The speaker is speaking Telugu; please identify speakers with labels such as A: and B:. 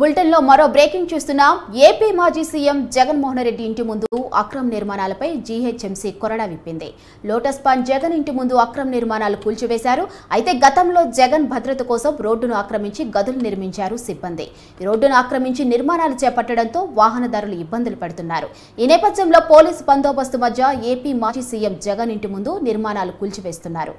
A: బులెటిన్లో మరో బ్రేకింగ్ చూస్తున్నాం. ఏపీ మాజీ సీఎం జగన్మోహన్ రెడ్డి ఇంటి ముందు అక్రమ నిర్మాణాలపై జీహెచ్ఎంసీ కొరడా విప్పింది. లోటస్ పాండ్ జగన్ ఇంటి ముందు అక్రమ నిర్మాణాలు కూల్చివేశారు. అయితే గతంలో జగన్ భద్రత కోసం రోడ్డును ఆక్రమించి గదులు నిర్మించారు సిబ్బంది. ఈ రోడ్డును ఆక్రమించి నిర్మాణాలు చేపట్టడంతో వాహనదారులు ఇబ్బందులు పడుతున్నారు. ఈ నేపథ్యంలో పోలీసు బందోబస్తు మధ్య ఏపీ మాజీ సీఎం జగన్ ఇంటి ముందు నిర్మాణాలు కూల్చివేస్తున్నారు.